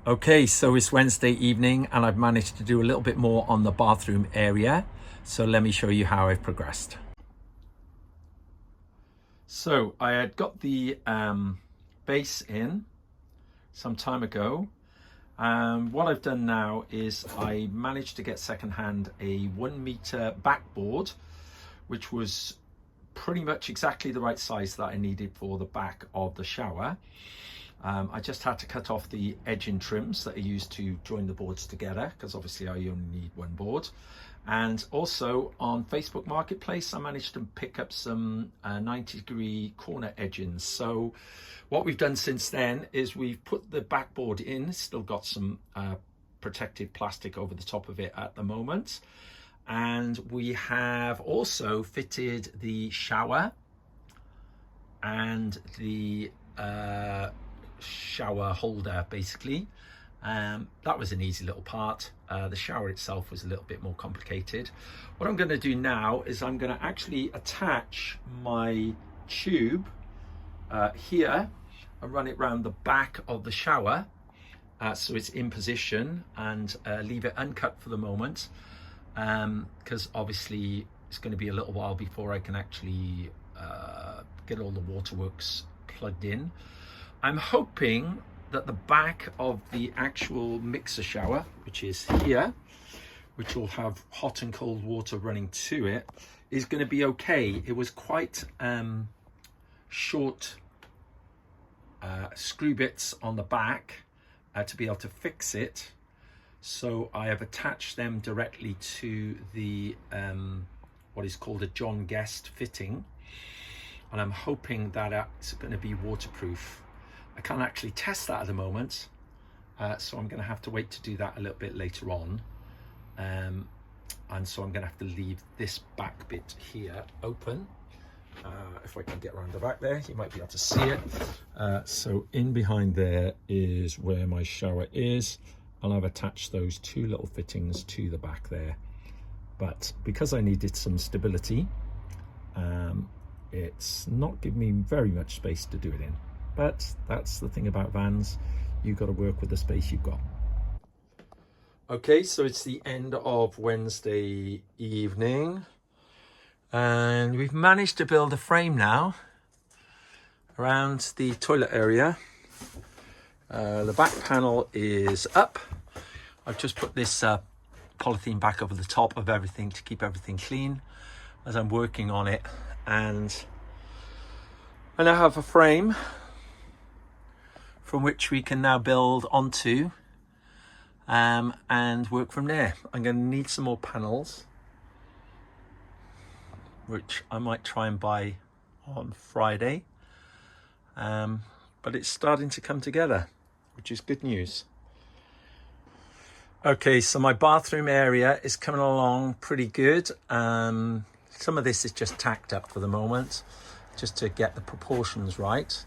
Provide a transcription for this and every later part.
Okay, so it's Wednesday evening and I've managed to do a little bit more on the bathroom area. So let me show you how I've progressed. So I had got the base in some time ago. What I've done now is I managed to get secondhand a 1 meter backboard, which was pretty much exactly the right size that I needed for the back of the shower. I just had to cut off the edging trims that are used to join the boards together, because obviously I only need one board. And also on Facebook Marketplace, I managed to pick up some 90-degree corner edgings. So what we've done since then is we've put the backboard in. It's still got some protective plastic over the top of it at the moment. And we have also fitted the shower and the shower holder, basically. That was an easy little part. The shower itself was a little bit more complicated. What I'm going to do now is I'm going to actually attach my tube here and run it around the back of the shower so it's in position, and leave it uncut for the moment, because obviously it's going to be a little while before I can actually get all the waterworks plugged in. I'm hoping that the back of the actual mixer shower, which is here, which will have hot and cold water running to it, is going to be okay. It was quite short screw bits on the back to be able to fix it. So I have attached them directly to the what is called a John Guest fitting. And I'm hoping that it's going to be waterproof. I can't actually test that at the moment, so I'm going to have to wait to do that a little bit later on. And so I'm going to have to leave this back bit here open. If I can get around the back there, you might be able to see it. So in behind there is where my shower is, and I've attached those two little fittings to the back there. But because I needed some stability, it's not giving me very much space to do it in. But that's the thing about vans, you've got to work with the space you've got. Okay, so it's the end of Wednesday evening, and we've managed to build a frame now around the toilet area. The back panel is up. I've just put this polythene back over the top of everything to keep everything clean as I'm working on it, and I now have a frame from which we can now build onto and work from there. I'm going to need some more panels, which I might try and buy on Friday, but it's starting to come together, which is good news. Okay, so my bathroom area is coming along pretty good. Some of this is just tacked up for the moment, just to get the proportions right.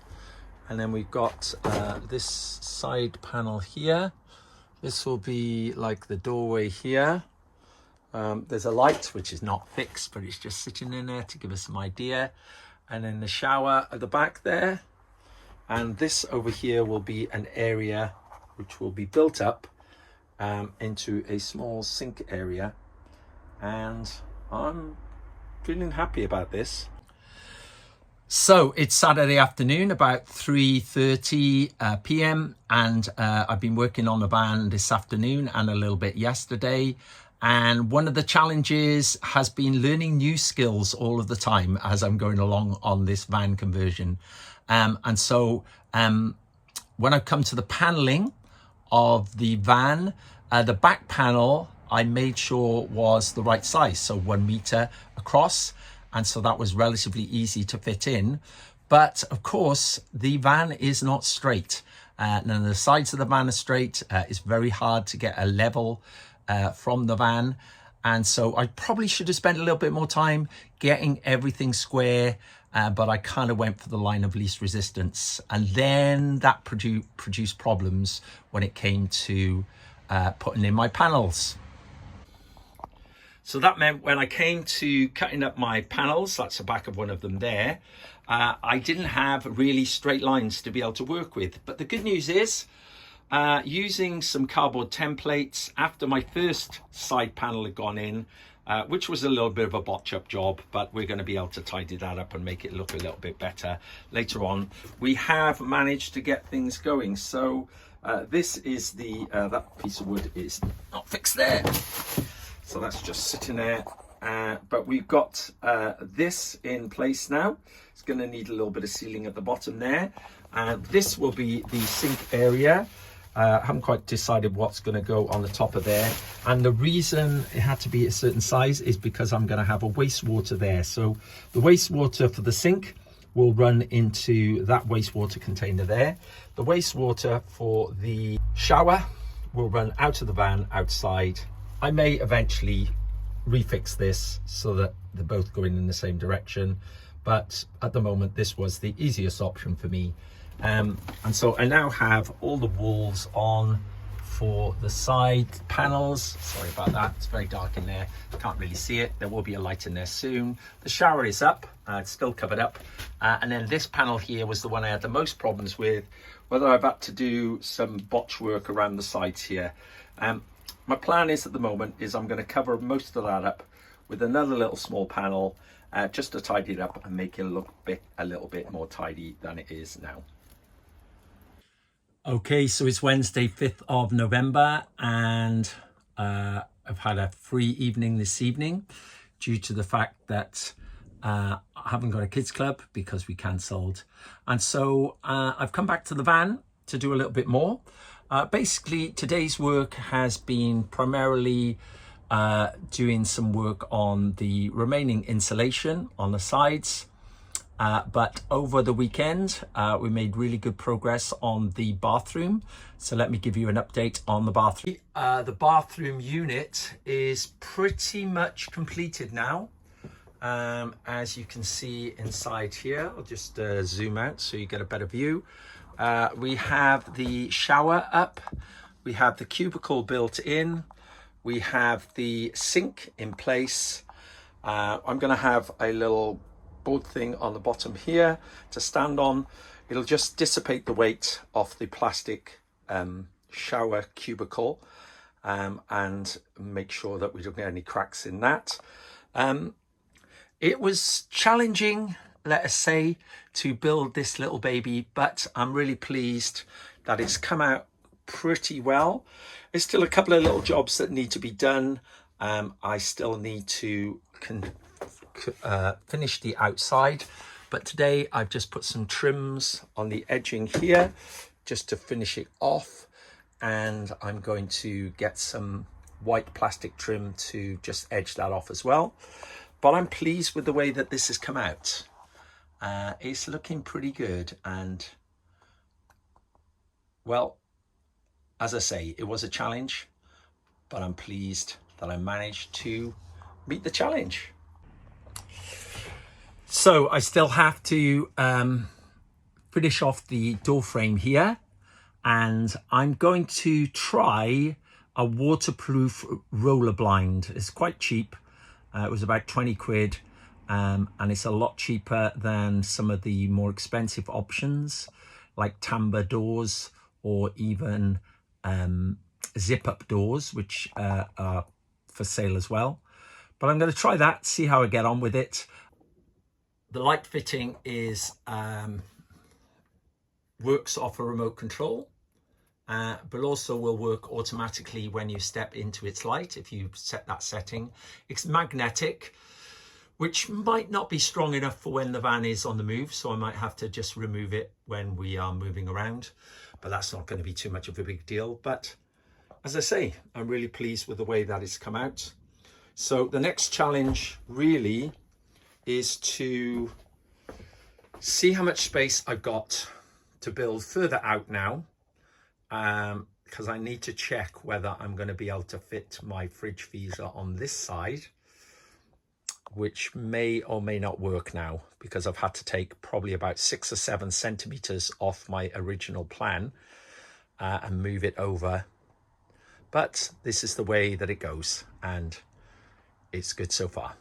And then we've got this side panel here. This will be like the doorway here. There's a light, which is not fixed, but it's just sitting in there to give us some idea. And then the shower at the back there. And this over here will be an area which will be built up into a small sink area. And I'm feeling happy about this. So it's Saturday afternoon, about 3:30 p.m. and I've been working on the van this afternoon and a little bit yesterday. And one of the challenges has been learning new skills all of the time as I'm going along on this van conversion. And so when I come to the paneling of the van, the back panel I made sure was the right size, so 1 meter across. And so that was relatively easy to fit in. But of course, the van is not straight. None of the sides of the van are straight. It's very hard to get a level from the van. And so I probably should have spent a little bit more time getting everything square, but I kind of went for the line of least resistance. And then that produced problems when it came to putting in my panels. So that meant when I came to cutting up my panels, that's the back of one of them there, I didn't have really straight lines to be able to work with. But the good news is using some cardboard templates after my first side panel had gone in, which was a little bit of a botch up job, but we're going to be able to tidy that up and make it look a little bit better later on. We have managed to get things going. So this is the that piece of wood is not fixed there, so that's just sitting there. But we've got this in place now. It's going to need a little bit of sealing at the bottom there. This will be the sink area. I haven't quite decided what's going to go on the top of there. And the reason it had to be a certain size is because I'm going to have a wastewater there. So the wastewater for the sink will run into that wastewater container there. The wastewater for the shower will run out of the van outside. I may eventually refix this so that they're both going in the same direction, but at the moment this was the easiest option for me. And so I now have all the walls on for the side panels. Sorry about that, it's very dark in there, can't really see it. There will be a light in there soon. The shower is up, it's still covered up, and then this panel here was the one I had the most problems with, whether I've had to do some botch work around the sides here. My plan is at the moment is I'm going to cover most of that up with another little small panel, just to tidy it up and make it look a little bit more tidy than it is now. Okay, so it's Wednesday, 5th of November, and I've had a free evening this evening due to the fact that I haven't got a kids club because we cancelled. And so I've come back to the van to do a little bit more. Basically, today's work has been primarily doing some work on the remaining insulation on the sides. But over the weekend, we made really good progress on the bathroom. So let me give you an update on the bathroom. The bathroom unit is pretty much completed now. As you can see inside here, I'll just zoom out so you get a better view. We have the shower up, we have the cubicle built in, we have the sink in place. I'm going to have a little board thing on the bottom here to stand on. It'll just dissipate the weight off the plastic shower cubicle and make sure that we don't get any cracks in that. It was challenging, let us say, to build this little baby, but I'm really pleased that it's come out pretty well. There's still a couple of little jobs that need to be done. I still need to finish the outside, but today I've just put some trims on the edging here just to finish it off, and I'm going to get some white plastic trim to just edge that off as well. But I'm pleased with the way that this has come out. It's looking pretty good, and well, as I say, it was a challenge, but I'm pleased that I managed to meet the challenge. So I still have to finish off the door frame here, and I'm going to try a waterproof roller blind. It's quite cheap. It was about 20 quid, and it's a lot cheaper than some of the more expensive options like tambour doors or even zip-up doors, which are for sale as well. But I'm going to try that, see how I get on with it. The light fitting is works off a remote control, but also will work automatically when you step into its light if you set that setting. It's magnetic, which might not be strong enough for when the van is on the move, so I might have to just remove it when we are moving around, but that's not going to be too much of a big deal. But as I say, I'm really pleased with the way that it's come out. So the next challenge really is to see how much space I've got to build further out now, because I need to check whether I'm going to be able to fit my fridge freezer on this side, which may or may not work now, because I've had to take probably about 6 or 7 centimeters off my original plan and move it over. But this is the way that it goes, and it's good so far.